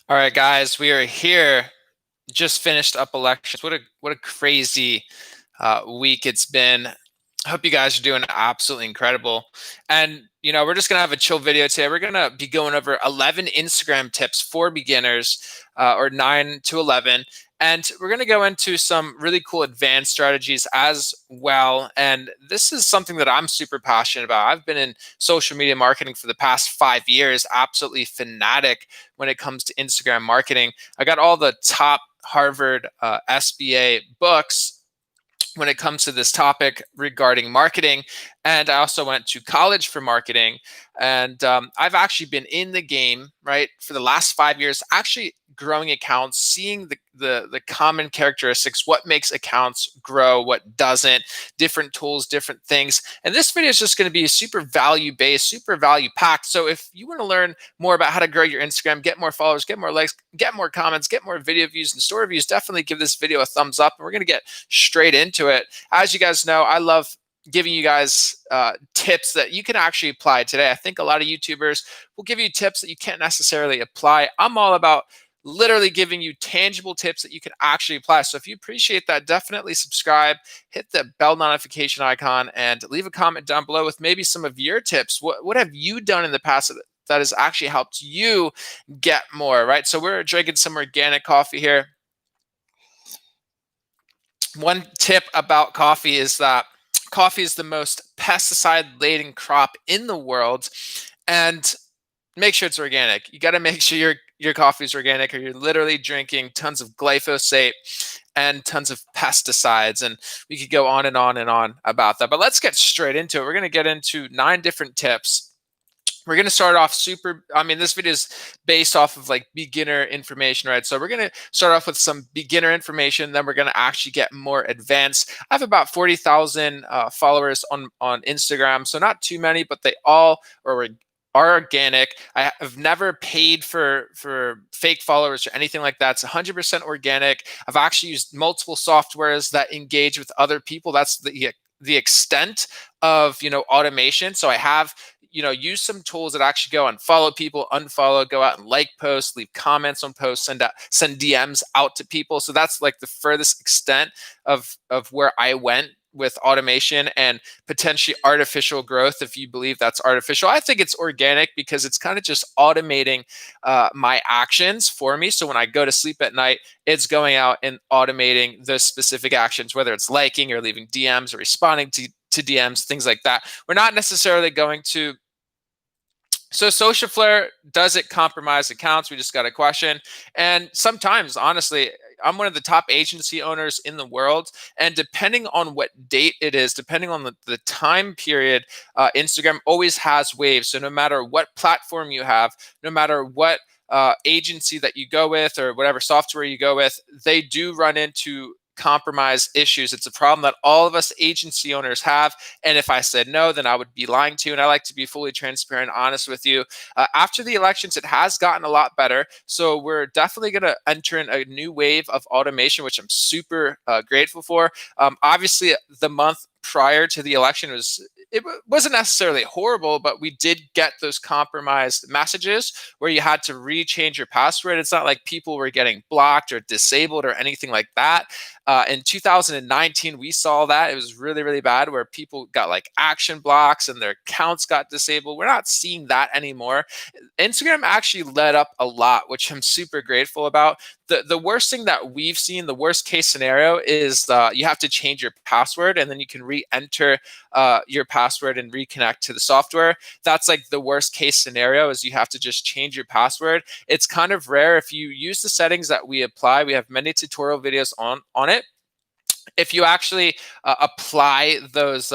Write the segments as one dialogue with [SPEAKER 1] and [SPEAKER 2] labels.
[SPEAKER 1] All right, guys, we are here. Just finished up elections. What a crazy week it's been. I hope you guys are doing absolutely incredible. And we're just gonna have a chill video today. We're gonna be going over 11 Instagram tips for beginners, or 9 to 11. And we're going to go into some really cool advanced strategies as well. And this is something that I'm super passionate about. I've been in social media marketing for the past 5 years, absolutely fanatic when it comes to Instagram marketing. I got all the top Harvard SBA books when it comes to this topic regarding marketing. And I also went to college for marketing. And I've actually been in the game, right, for the last 5 years, actually growing accounts, seeing the common characteristics, what makes accounts grow, what doesn't, different tools, different things. And this video is just going to be super value based, super value packed. So if you want to learn more about how to grow your Instagram, get more followers, get more likes, get more comments, get more video views and story views, definitely give this video a thumbs up. And we're going to get straight into it. As you guys know, I love giving you guys tips that you can actually apply today. I think a lot of YouTubers will give you tips that you can't necessarily apply. I'm all about literally giving you tangible tips that you can actually apply. So if you appreciate that, definitely subscribe, hit the bell notification icon, and leave a comment down below with maybe some of your tips. What have you done in the past that has actually helped you get more, right? So we're drinking some organic coffee here. One tip about coffee is that coffee is the most pesticide-laden crop in the world, and make sure it's organic. You got to make sure your coffee is organic, or you're literally drinking tons of glyphosate and tons of pesticides. And we could go on and on and on about that. But let's get straight into it. We're going to get into 9 different tips. We're going to start off this video is based off of like beginner information, right? So we're going to start off with some beginner information, then we're going to actually get more advanced. I have about 40,000 followers on Instagram, so not too many, but they all are organic. I have never paid for fake followers or anything like that. It's 100% organic. I've actually used multiple softwares that engage with other people. That's the extent of automation. So I have use some tools that actually go and follow people, unfollow, go out and like posts, leave comments on posts, send DMs out to people. So that's like the furthest extent of where I went with automation and potentially artificial growth, if you believe that's artificial. I think it's organic because it's kind of just automating my actions for me. So when I go to sleep at night, it's going out and automating the specific actions, whether it's liking or leaving DMs or responding to DMs, things like that. We're not necessarily going to. So Socialflare, does it compromise accounts? We just got a question. And sometimes, honestly, I'm one of the top agency owners in the world. And depending on what date it is, depending on the time period, Instagram always has waves. So no matter what platform you have, no matter what agency that you go with or whatever software you go with, they do run into compromise issues. It's a problem that all of us agency owners have. And if I said no, then I would be lying to you. And I like to be fully transparent, honest with you. After the elections, it has gotten a lot better. So we're definitely going to enter in a new wave of automation, which I'm super grateful for. Obviously, the month prior to the election wasn't necessarily horrible, but we did get those compromised messages where you had to rechange your password. It's not like people were getting blocked or disabled or anything like that. In 2019, we saw that. It was really, really bad where people got like action blocks and their accounts got disabled. We're not seeing that anymore. Instagram actually let up a lot, which I'm super grateful about. The worst thing that we've seen, the worst case scenario, is you have to change your password and then you can re-enter your password and reconnect to the software. That's like the worst case scenario, is you have to just change your password. It's kind of rare. If you use the settings that we apply, we have many tutorial videos on it. If you actually apply those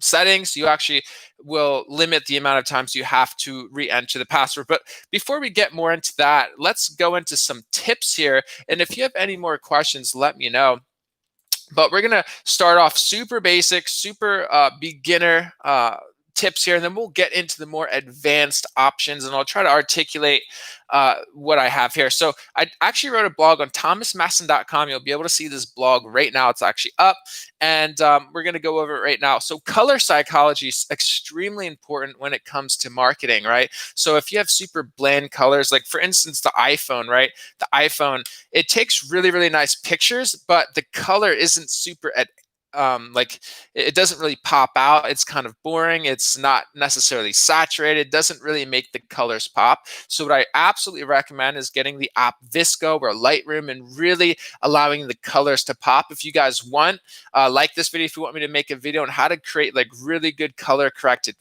[SPEAKER 1] settings, you actually will limit the amount of times you have to re-enter the password. But before we get more into that, let's go into some tips here. And if you have any more questions, let me know. But we're going to start off super basic, super beginner tips here, and then we'll get into the more advanced options, and I'll try to articulate what I have here. So I actually wrote a blog on thomasmasson.com. You'll be able to see this blog right now. It's actually up, and we're going to go over it right now. So color psychology is extremely important when it comes to marketing, right? So if you have super bland colors, like for instance, the iPhone, right? The iPhone, it takes really, really nice pictures, but the color isn't super like it doesn't really pop out. It's kind of boring. It's not necessarily saturated. It doesn't really make the colors pop. So what I absolutely recommend is getting the app Visco or Lightroom and really allowing the colors to pop. If you guys want, like this video, if you want me to make a video on how to create like really good color corrected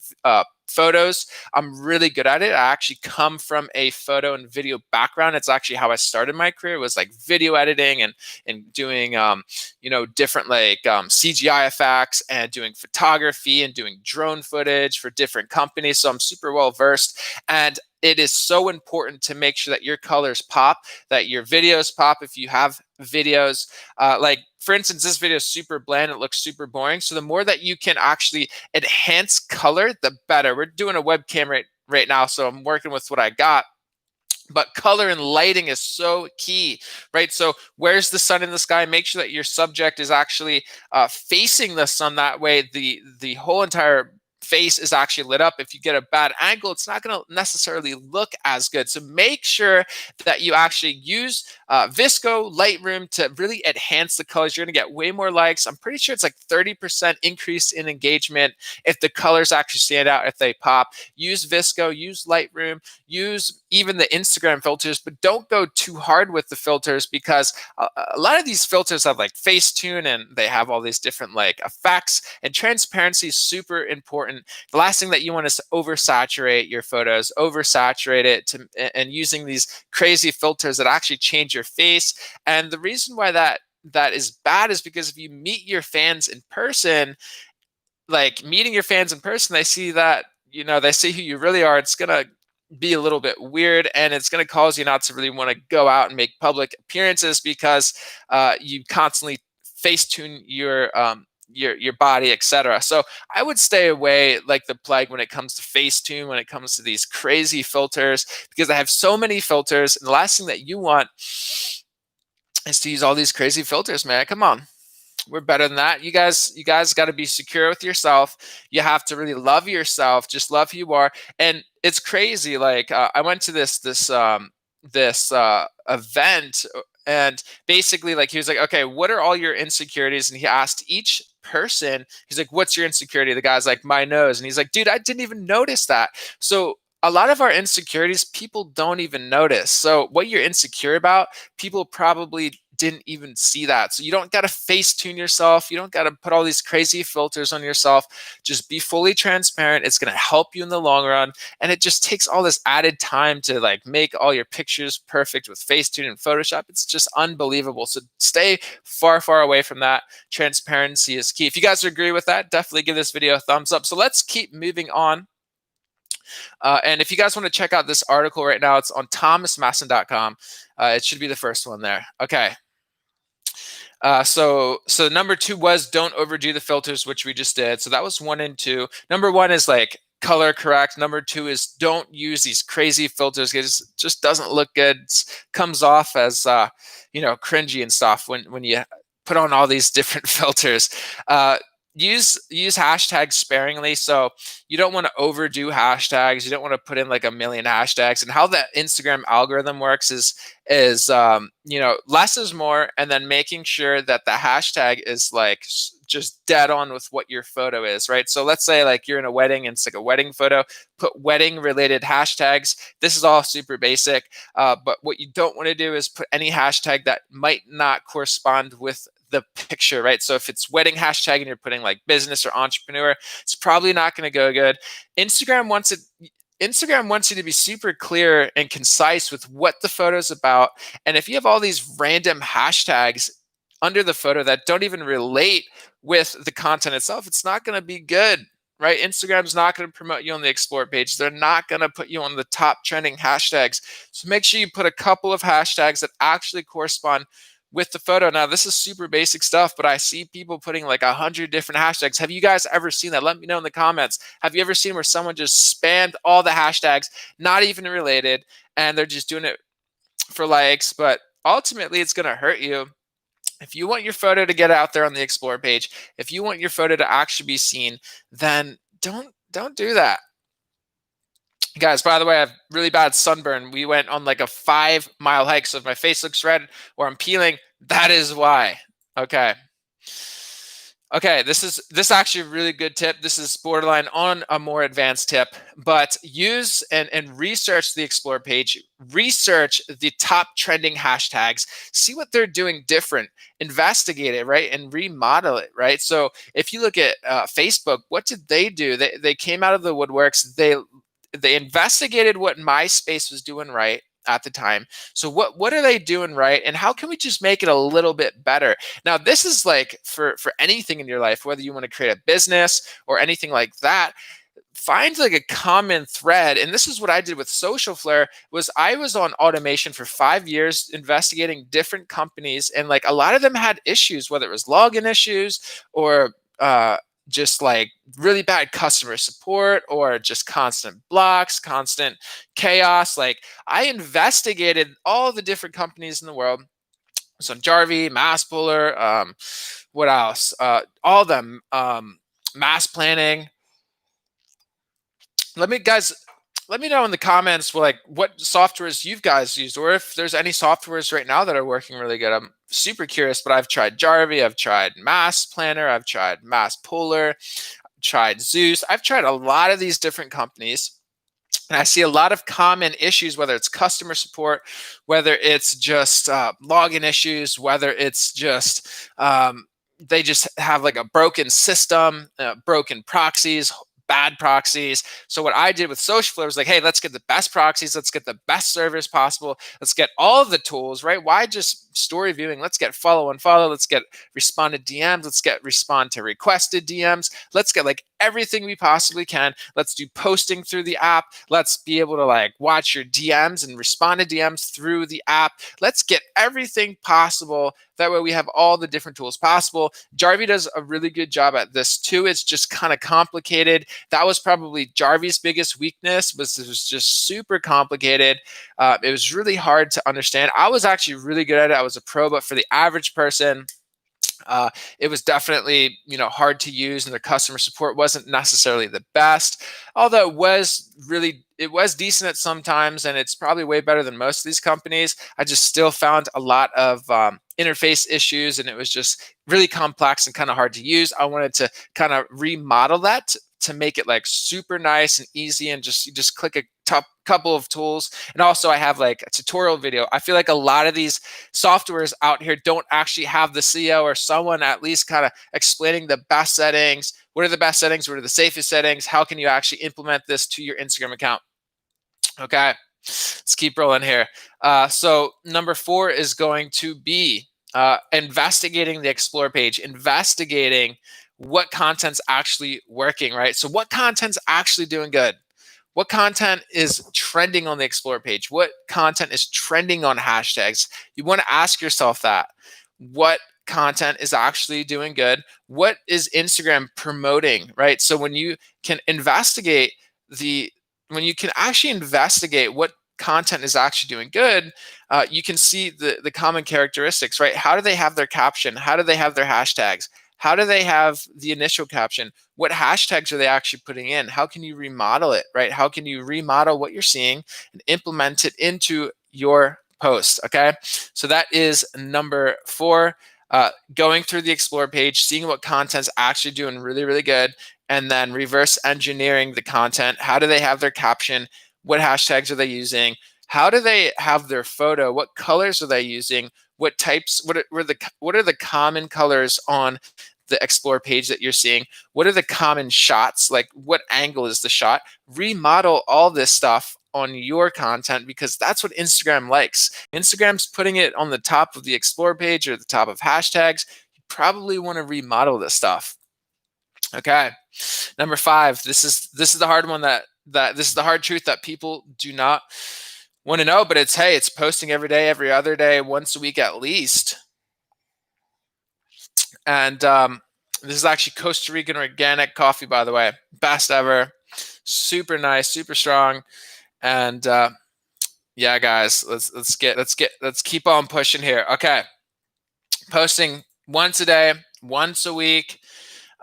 [SPEAKER 1] photos, I'm really good at it. I actually come from a photo and video background. It's actually how I started my career. It was like video editing and doing different like CGI effects and doing photography and doing drone footage for different companies. So I'm super well versed, and it is so important to make sure that your colors pop, that your videos pop. If you have videos, like for instance, this video is super bland, it looks super boring. So the more that you can actually enhance color, the better. We're doing a webcam right now, so I'm working with what I got. But color and lighting is so key, right? So where's the sun in the sky? Make sure that your subject is actually facing the sun. That way the whole entire face is actually lit up. If you get a bad angle, it's not going to necessarily look as good. So make sure that you actually use Visco, Lightroom to really enhance the colors. You're going to get way more likes. I'm pretty sure it's like 30% increase in engagement if the colors actually stand out, if they pop. Use Visco, use Lightroom, use even the Instagram filters, but don't go too hard with the filters, because a lot of these filters have like Facetune and they have all these different like effects, and transparency is super important. The last thing that you want is to oversaturate your photos, oversaturate it and using these crazy filters that actually change your face. And the reason why that is bad is because if you meet your fans in person, like meeting your fans in person, they see that, they see who you really are. It's going to be a little bit weird, and it's going to cause you not to really want to go out and make public appearances, because you constantly Facetune your body, etc. So I would stay away like the plague when it comes to Facetune, when it comes to these crazy filters, because I have so many filters, and the last thing that you want is to use all these crazy filters, man. Come on. We're better than that. You guys got to be secure with yourself. You have to really love yourself. Just love who you are. And it's crazy. Like I went to this event, and basically like he was like, okay, what are all your insecurities? And he asked each person, he's like, what's your insecurity? The guy's like, my nose. And he's like, dude, I didn't even notice that. So a lot of our insecurities, people don't even notice. So what you're insecure about, people probably didn't even see that. So you don't got to Facetune yourself. You don't got to put all these crazy filters on yourself. Just be fully transparent. It's going to help you in the long run. And it just takes all this added time to like make all your pictures perfect with Facetune and Photoshop. It's just unbelievable. So stay far, far away from that. Transparency is key. If you guys agree with that, definitely give this video a thumbs up. So let's keep moving on. And if you guys want to check out this article right now, it's on thomasmasson.com. It should be the first one there. Okay. So number 2 was don't overdo the filters, which we just did. So that was 1 and 2. Number 1 is like color correct. Number 2 is don't use these crazy filters. It just doesn't look good. It comes off as cringy and stuff when you put on all these different filters. Use hashtags sparingly. So you don't want to overdo hashtags. You don't want to put in like a million hashtags. And how that Instagram algorithm works is less is more, and then making sure that the hashtag is like just dead on with what your photo is, right? So let's say like you're in a wedding and it's like a wedding photo, put wedding related hashtags. This is all super basic, but what you don't want to do is put any hashtag that might not correspond with the picture, right? So if it's wedding hashtag and you're putting like business or entrepreneur, it's probably not going to go good. Instagram wants you to be super clear and concise with what the photo is about. And if you have all these random hashtags under the photo that don't even relate with the content itself, it's not going to be good, right? Instagram's not going to promote you on the explore page. They're not going to put you on the top trending hashtags. So make sure you put a couple of hashtags that actually correspond with the photo. Now, this is super basic stuff, but I see people putting like 100 different hashtags. Have you guys ever seen that? Let me know in the comments. Have you ever seen where someone just spammed all the hashtags, not even related, and they're just doing it for likes? But ultimately, it's going to hurt you. If you want your photo to get out there on the explore page, if you want your photo to actually be seen, then don't do that. Guys, by the way, I have really bad sunburn. We went on like a 5-mile hike, so if my face looks red or I'm peeling, that is why. Okay. Okay, this is actually a really good tip. This is borderline on a more advanced tip, but use and research the explore page, research the top trending hashtags, see what they're doing different, investigate it, right? And remodel it, right? So if you look at Facebook, what did they do? They came out of the woodworks. They investigated what MySpace was doing right at the time. So what are they doing right, and how can we just make it a little bit better? Now, this is like for anything in your life, whether you want to create a business or anything like that. Find like a common thread, and this is what I did with Socialflare. Was I was on automation for 5 years investigating different companies, and like a lot of them had issues, whether it was login issues or just like really bad customer support or just constant blocks, constant chaos. Like, I investigated all the different companies in the world. So Jarvie, Mass Puller, what else? All of them, mass planning. Let me know in the comments like what softwares you guys used, or if there's any softwares right now that are working really good. I'm super curious, but I've tried Jarvie, I've tried Mass Planner, I've tried Mass Puller, tried Zeus. I've tried a lot of these different companies. And I see a lot of common issues, whether it's customer support, whether it's just login issues, whether it's just they just have like a broken system, broken proxies, bad proxies. So what I did with Socialflare was like, hey, let's get the best proxies, let's get the best servers possible, let's get all of the tools, right? Why just story viewing? Let's get follow and follow, let's get respond to DMs, let's get respond to requested DMs, let's get like everything we possibly can. Let's do posting through the app. Let's be able to like watch your DMs and respond to DMs through the app. Let's get everything possible. That way we have all the different tools possible. Jarvie does a really good job at this too. It's just kind of complicated. That was probably Jarvie's biggest weakness, was it was just super complicated. It was really hard to understand. I was actually really good at it. I was a pro, but for the average person, it was definitely, hard to use, and the customer support wasn't necessarily the best. Although it was decent at some times, and it's probably way better than most of these companies. I just still found a lot of interface issues, and it was just really complex and kind of hard to use. I wanted to kind of remodel that to make it like super nice and easy, and you just click a couple of tools. And also I have like a tutorial video. I feel like a lot of these softwares out here don't actually have the CEO or someone at least kind of explaining the best settings. What are the best settings? What are the safest settings? How can you actually implement this to your Instagram account? Okay, let's keep rolling here. So number 4 is going to be investigating the explore page, investigating what content's actually working, right? So what content's actually doing good? What content is trending on the explore page? What content is trending on hashtags? You want to ask yourself that. What content is actually doing good? What is Instagram promoting, right? So when you can actually investigate what content is actually doing good, you can see the common characteristics, right? How do they have their caption? How do they have their hashtags? How do they have the initial caption? What hashtags are they actually putting in? How can you remodel it, right? How can you remodel what you're seeing and implement it into your post, okay? So that is number 4, going through the explore page, seeing what content's actually doing really, really good, and then reverse engineering the content. How do they have their caption? What hashtags are they using? How do they have their photo? What colors are they using? What types? What are the common colors on the explore page that you're seeing? What are the common shots? Like, what angle is the shot? Remodel all this stuff on your content, because that's what Instagram likes. Instagram's putting it on the top of the explore page or the top of hashtags. You probably want to remodel this stuff. Okay. Number 5, this is the hard one that this is the hard truth that people do not want to know, but it's posting every day, every other day, once a week at least. And this is actually Costa Rican organic coffee, by the way. Best ever. Super nice, super strong. And yeah, guys, let's keep on pushing here. Okay, posting once a day, once a week,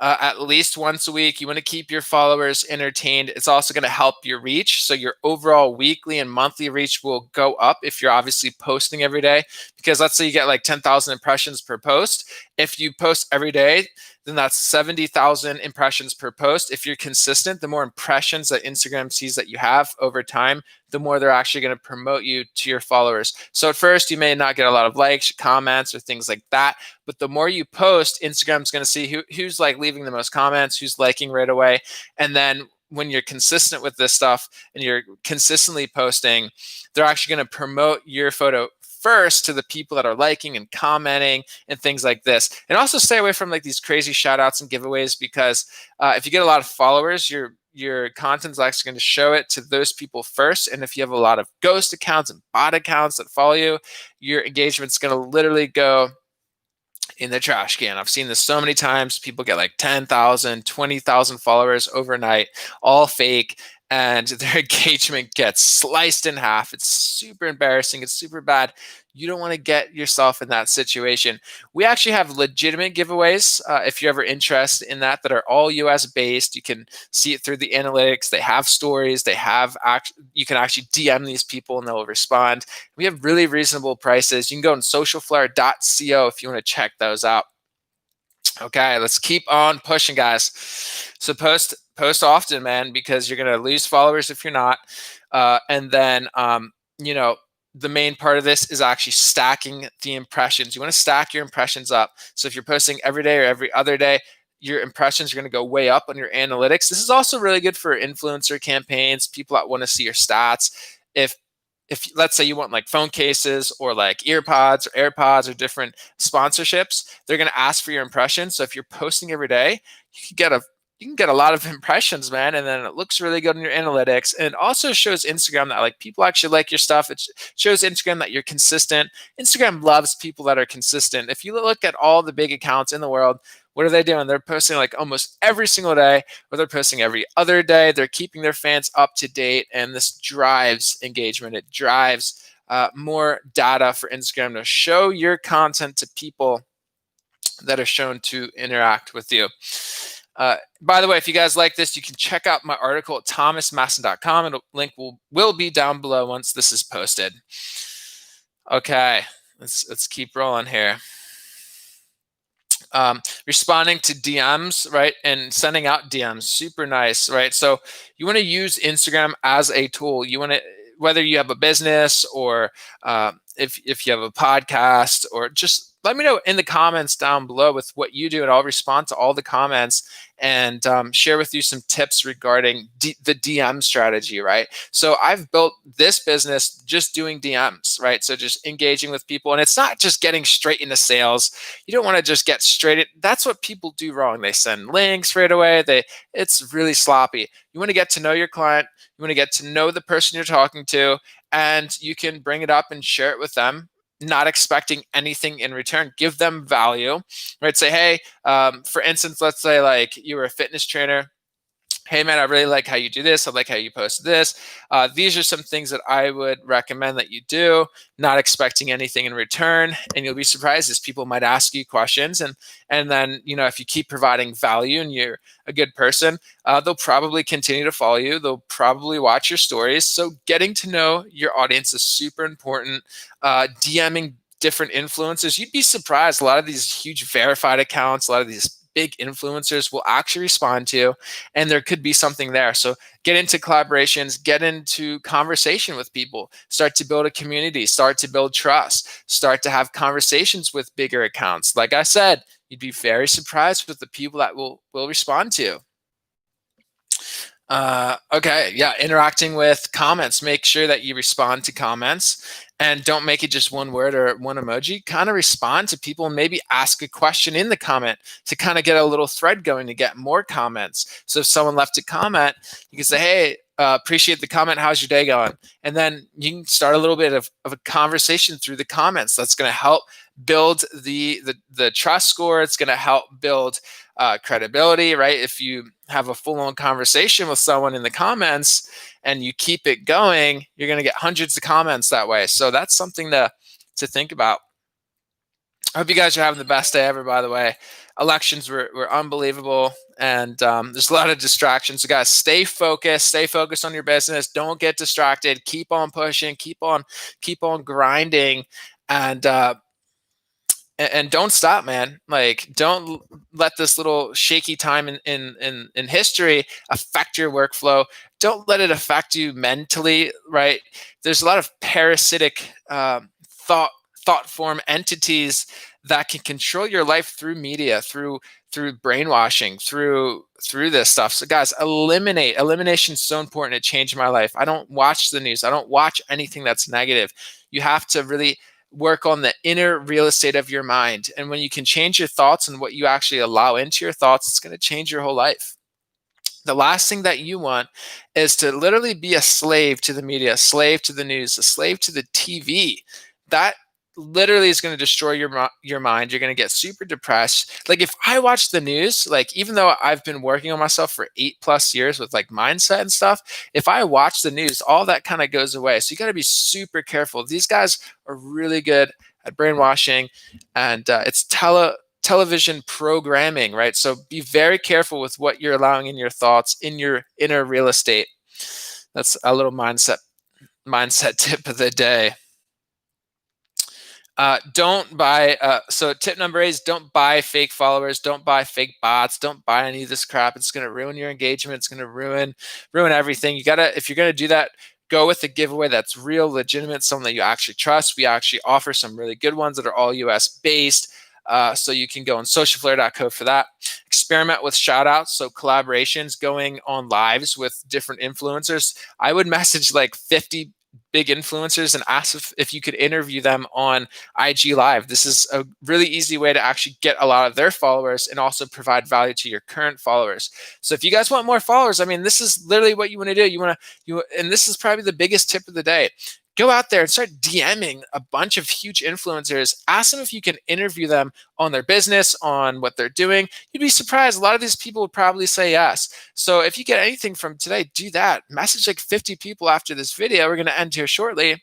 [SPEAKER 1] at least once a week. You want to keep your followers entertained. It's also going to help your reach. So your overall weekly and monthly reach will go up if you're obviously posting every day. Because let's say you get like 10,000 impressions per post. If you post every day, then that's 70,000 impressions per post. If you're consistent, the more impressions that Instagram sees that you have over time, the more they're actually going to promote you to your followers. So at first, you may not get a lot of likes, comments, or things like that. But the more you post, Instagram's going to see who's like leaving the most comments, who's liking right away. And then when you're consistent with this stuff and you're consistently posting, they're actually going to promote your photo first to the people that are liking and commenting and things like this. And also stay away from like these crazy shout outs and giveaways, because if you get a lot of followers, your content's actually going to show it to those people first. And if you have a lot of ghost accounts and bot accounts that follow you, your engagement's going to literally go in the trash can. I've seen this so many times. People get like 10,000, 20,000 followers overnight, all fake, and their engagement gets sliced in half. It's super embarrassing. It's super bad. You don't want to get yourself in that situation. We actually have legitimate giveaways if you're ever interested in that are all US based. You can see it through the analytics. They have stories. You can actually DM these people and they'll respond. We have really reasonable prices. You can go on socialflare.co if you want to check those out. Okay, let's keep on pushing, guys. So post often, man, because you're gonna lose followers if you're not. And then you know, the main part of this is actually stacking the impressions. You want to stack your impressions up. So if you're posting every day or every other day, your impressions are going to go way up on your analytics. This is also really good for influencer campaigns, people that want to see your stats. If let's say you want like phone cases or like earpods or AirPods or different sponsorships, they're going to ask for your impressions. So if you're posting every day, you can get a lot of impressions, man, and then it looks really good in your analytics. And it also shows Instagram that like people actually like your stuff. It shows Instagram that you're consistent. Instagram loves people that are consistent. If you look at all the big accounts in the world, what are they doing? They're posting like almost every single day, or they're posting every other day. They're keeping their fans up to date, and this drives engagement. It drives more data for Instagram to show your content to people that are shown to interact with you. By the way, if you guys like this, you can check out my article at thomasmesen.com, and a link will be down below once this is posted. Okay, let's keep rolling here. Responding to DMs, right, and sending out DMs, super nice, right? So you want to use Instagram as a tool. You want to, whether you have a business or if you have a podcast, or just let me know in the comments down below with what you do, and I'll respond to all the comments and share with you some tips regarding the DM strategy, right? So I've built this business just doing DMs, right? So just engaging with people, and it's not just getting straight into sales. You don't want to just get straight. That's what people do wrong. They send links right away. It's really sloppy. You want to get to know your client. You want to get to know the person you're talking to, and you can bring it up and share it with them, not expecting anything in return. Give them value, right? Say, hey, for instance, let's say like you were a fitness trainer. Hey, man, I really like how you do this. I like how you post this. These are some things that I would recommend that you do, not expecting anything in return. And you'll be surprised as people might ask you questions. And then, if you keep providing value and you're a good person, they'll probably continue to follow you. They'll probably watch your stories. So getting to know your audience is super important. DMing different influencers. You'd be surprised. A lot of these huge verified accounts, a lot of these big influencers will actually respond to, and there could be something there. So get into collaborations, get into conversation with people, start to build a community, start to build trust, start to have conversations with bigger accounts. Like I said, you'd be very surprised with the people that will respond to you. Okay, yeah, interacting with comments. Make sure that you respond to comments, and don't make it just one word or one emoji. Kind of respond to people and maybe ask a question in the comment to kind of get a little thread going to get more comments. So if someone left a comment, you can say, hey, appreciate the comment. How's your day going? And then you can start a little bit of a conversation through the comments. That's going to help build the trust score. It's going to help build credibility, right? If you have a full-on conversation with someone in the comments and you keep it going, you're going to get hundreds of comments that way. So that's something to think about. I hope you guys are having the best day ever, by the way. Elections were unbelievable, and there's a lot of distractions. So guys, stay focused on your business. Don't get distracted. Keep on pushing, keep on grinding, and don't stop, man. Like, don't let this little shaky time in history affect your workflow. Don't let it affect you mentally, right? There's a lot of parasitic thought form entities that can control your life through media, through brainwashing, through this stuff. So guys, elimination is so important. It changed my life. I don't watch the news. I don't watch anything that's negative. You have to really work on the inner real estate of your mind. And when you can change your thoughts and what you actually allow into your thoughts, it's going to change your whole life. The last thing that you want is to literally be a slave to the media, a slave to the news, a slave to the TV. That literally is going to destroy your mind. You're going to get super depressed. Like, if I watch the news, like, even though I've been working on myself for 8+ years with like mindset and stuff, if I watch the news, all that kind of goes away. So you got to be super careful. These guys are really good at brainwashing, and it's television programming, right? So be very careful with what you're allowing in your thoughts, in your inner real estate. That's a little mindset tip of the day. Don't buy. So tip number 8 is don't buy fake followers. Don't buy fake bots. Don't buy any of this crap. It's going to ruin your engagement. It's going to ruin everything. If you're going to do that, go with a giveaway that's real, legitimate, someone that you actually trust. We actually offer some really good ones that are all US based. So you can go on socialflare.co for that. Experiment with shout outs. So collaborations, going on lives with different influencers. I would message like 50 big influencers and ask if you could interview them on IG Live. This is a really easy way to actually get a lot of their followers and also provide value to your current followers. So if you guys want more followers, I mean, this is literally what you want to do. And this is probably the biggest tip of the day. Go out there and start DMing a bunch of huge influencers. Ask them if you can interview them on their business, on what they're doing. You'd be surprised. A lot of these people would probably say yes. So if you get anything from today, do that. Message like 50 people after this video. We're going to end here shortly.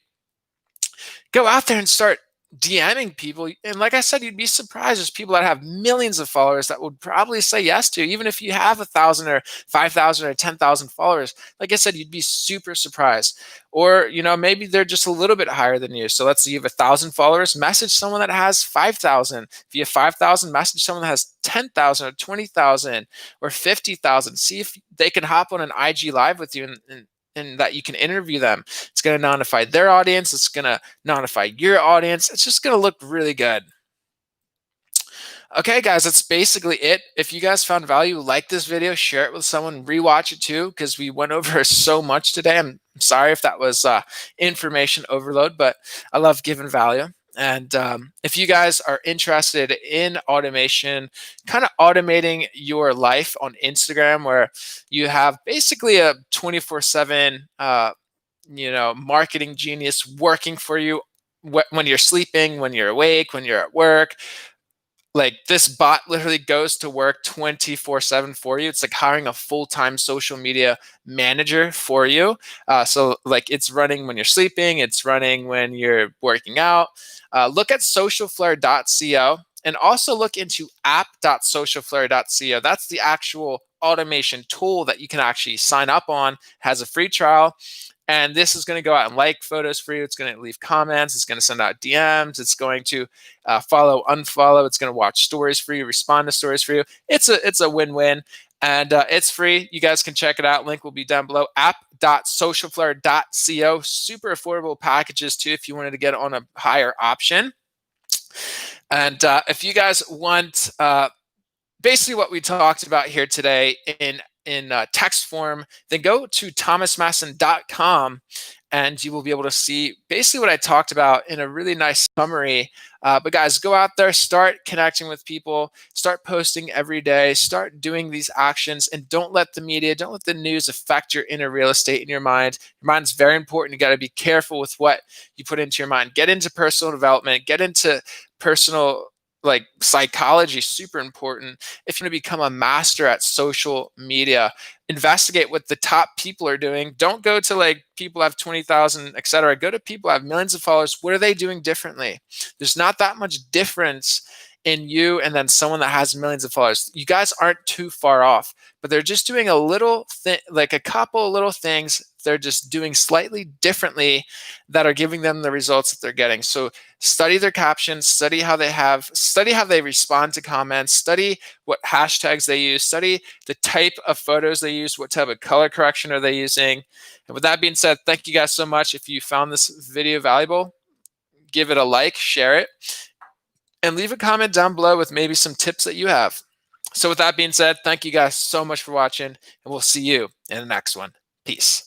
[SPEAKER 1] Go out there and start DMing people. And like I said, you'd be surprised. There's people that have millions of followers that would probably say yes to, even if you have 1,000 or 5,000 or 10,000 followers. Like I said, you'd be super surprised. Or, maybe they're just a little bit higher than you. So let's say you have 1,000 followers, message someone that has 5,000. If you have 5,000, message someone that has 10,000 or 20,000 or 50,000. See if they can hop on an IG Live with you and that you can interview them. It's going to notify their audience. It's going to notify your audience. It's just going to look really good. Okay, guys, that's basically it. If you guys found value, like this video, share it with someone, rewatch it too, because we went over so much today. I'm sorry if that was information overload, but I love giving value. And if you guys are interested in automation, kind of automating your life on Instagram, where you have basically a 24/7, marketing genius working for you when you're sleeping, when you're awake, when you're at work. Like, this bot literally goes to work 24/7 for you. It's like hiring a full-time social media manager for you. So like, it's running when you're sleeping, it's running when you're working out. Look at socialflare.co and also look into app.socialflare.co. That's the actual automation tool that you can actually sign up on. It has a free trial. And this is going to go out and like photos for you. It's going to leave comments. It's going to send out DMs. It's going to follow, unfollow. It's going to watch stories for you, respond to stories for you. It's a win-win, and it's free. You guys can check it out. Link will be down below. App.socialflare.co. Super affordable packages too if you wanted to get on a higher option. And if you guys want basically what we talked about here today in in text form, then go to thomasmasson.com and you will be able to see basically what I talked about in a really nice summary. But guys, go out there, start connecting with people, start posting every day, start doing these actions, and don't let the media, don't let the news affect your inner real estate in your mind. Your mind's very important. You got to be careful with what you put into your mind. Get into personal development, get into personal like psychology, super important. If you want to become a master at social media, investigate what the top people are doing. Don't go to like people who have 20,000, etc. Go to people who have millions of followers. What are they doing differently? There's not that much difference in you and then someone that has millions of followers. You guys aren't too far off, but they're just doing a little thing, like a couple little things they're just doing slightly differently that are giving them the results that they're getting. So study their captions, study how they respond to comments, study what hashtags they use, study the type of photos they use, what type of color correction are they using. And with that being said, thank you guys so much. If you found this video valuable, give it a like, share it, and leave a comment down below with maybe some tips that you have. So with that being said, thank you guys so much for watching, and we'll see you in the next one. Peace.